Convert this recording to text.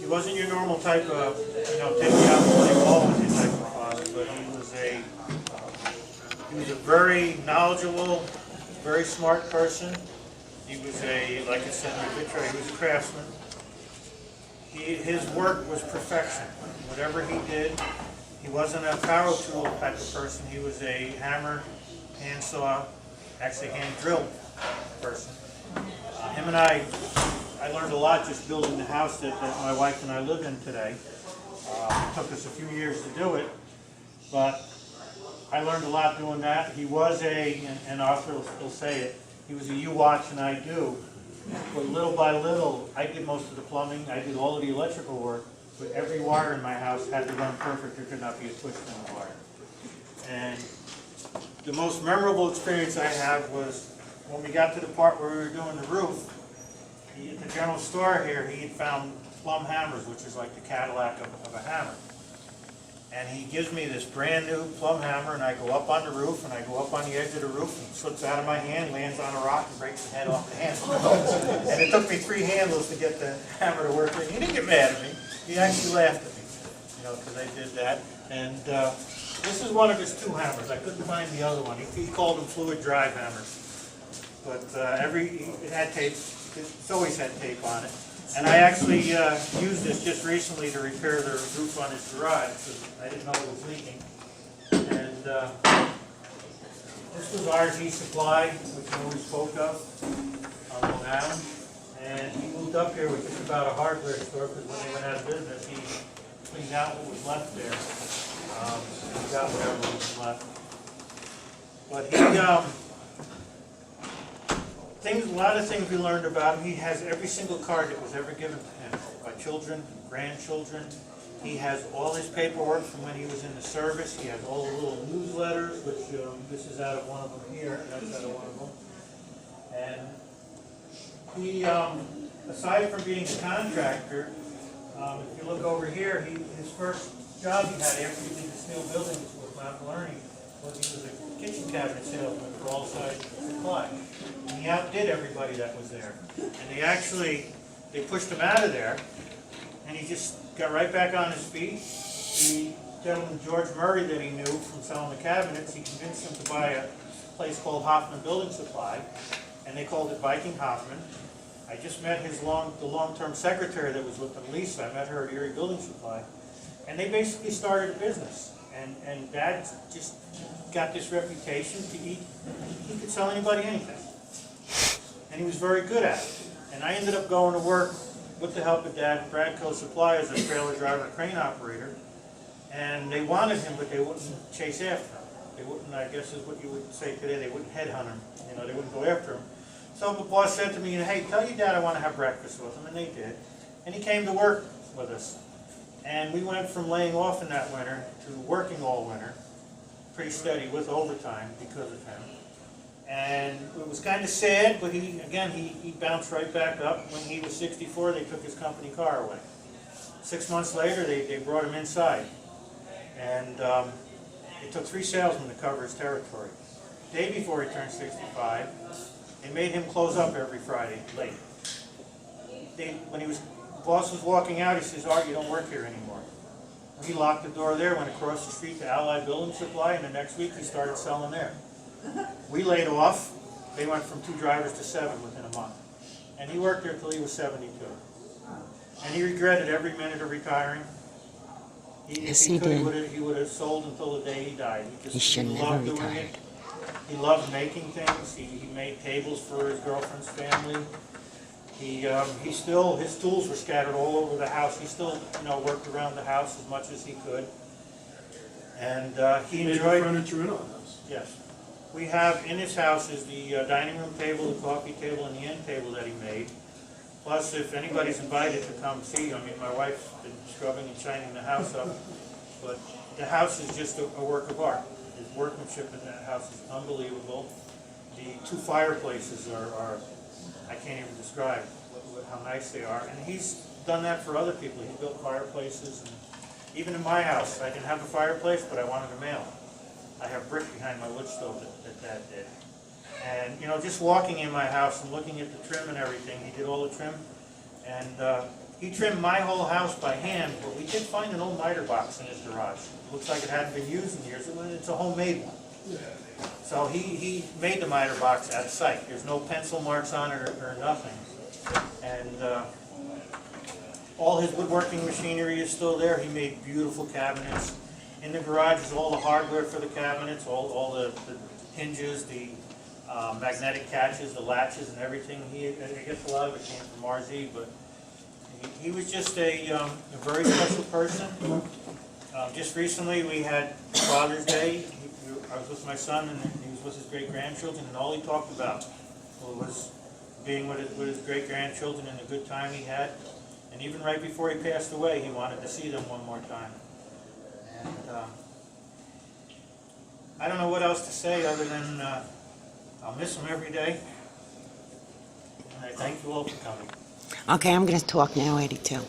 wasn't your normal type of, take me out and play ball with you type of father, but he was a very knowledgeable, very smart person. He was like I said in the picture, he was a craftsman. His work was perfection. Whatever he did, he wasn't a power tool type of person. He was a hammer, handsaw, actually hand drill person. Him and I learned a lot just building the house that my wife and I live in today. It took us a few years to do it, but I learned a lot doing that. He was and Arthur will say it, he was a you watch and I do. But little by little, I did most of the plumbing, I did all of the electrical work, but every wire in my house had to run perfect. There could not be a twist in the wire. And the most memorable experience I have was when we got to the part where we were doing the roof. At the general store here, he had found plumb hammers, which is like the Cadillac of a hammer. And he gives me this brand new plumb hammer, and I go up on the roof, and I go up on the edge of the roof, and it slips out of my hand, lands on a rock, and breaks the head off the handle. And it took me 3 handles to get the hammer to work. He didn't get mad at me. He actually laughed at me, because I did that. And this is one of his 2 hammers. I couldn't find the other one. He called them fluid drive hammers. But it had tape. It's always had tape on it. And I actually used this just recently to repair the roof on his garage because I didn't know it was leaking. And this was RG Supply, which we always spoke of on Long Island. And he moved up here with just about a hardware store because when they went out of business, he cleaned out what was left there. He got whatever was left. But a lot of things we learned about him. He has every single card that was ever given to him by children, grandchildren. He has all his paperwork from when he was in the service. He has all the little newsletters, which this is out of one of them here, and that's out of one of them. And he, aside from being a contractor, if you look over here, his first job he had after he did the steel buildings with Mount Learning was he was a kitchen cabinet salesman for All Sides Supply. And he outdid everybody that was there. And they pushed him out of there, and he just got right back on his feet. The gentleman, George Murray, that he knew from selling the cabinets, he convinced him to buy a place called Hoffman Building Supply, and they called it Viking Hoffman. I just met the long-term secretary that was with them, Lisa. I met her at Erie Building Supply. And they basically started a business. And Dad just got this reputation to he could sell anybody anything. And he was very good at it. And I ended up going to work with the help of Dad at Bradco Supply as a trailer driver crane operator. And they wanted him, but they wouldn't chase after him. They wouldn't, I guess is what you would say today, they wouldn't headhunt him. They wouldn't go after him. So the boss said to me, hey, tell your dad I want to have breakfast with him, and they did. And he came to work with us. And we went from laying off in that winter to working all winter, pretty steady with overtime because of him. And it was kind of sad, but he bounced right back up. When he was 64, they took his company car away. 6 months later, they brought him inside. And it took 3 salesmen to cover his territory. The day before he turned 65, they made him close up every Friday late. When the boss was walking out, he says, Art, you don't work here anymore. He locked the door there, went across the street to Allied Building Supply, and the next week he started selling there. We laid off. They went from 2 drivers to 7 within a month. And he worked there until he was 72. And he regretted every minute of retiring. He would have sold until the day he died. He loved doing it. He loved making things. He made tables for his girlfriend's family. His tools were scattered all over the house. He still, worked around the house as much as he could. And he enjoyed furniture in our house. Yes. We have in his house is the dining room table, the coffee table, and the end table that he made. Plus, if anybody's invited to come see, my wife's been scrubbing and shining the house up, but the house is just a work of art. His workmanship in that house is unbelievable. The 2 fireplaces are I can't even describe how nice they are. And he's done that for other people. He built fireplaces. And even in my house, I can have a fireplace, but I wanted a male. I have brick behind my wood stove that Dad did. And, just walking in my house and looking at the trim and everything, he did all the trim. And He trimmed my whole house by hand, but we did find an old miter box in his garage. It looks like it hadn't been used in years. It's a homemade one. So he made the miter box at site. There's no pencil marks on it or nothing. And all his woodworking machinery is still there. He made beautiful cabinets. In the garage is all the hardware for the cabinets, all the hinges, the magnetic catches, the latches and everything. I guess a lot of it came from RZ, but he was just a very special person. Just recently we had Father's Day. I was with my son and he was with his great-grandchildren, and all he talked about was being with his great-grandchildren and the good time he had. And even right before he passed away, he wanted to see them one more time. And I don't know what else to say other than I'll miss him every day. And I thank you all for coming. Okay, I'm going to talk now, Eddie, too.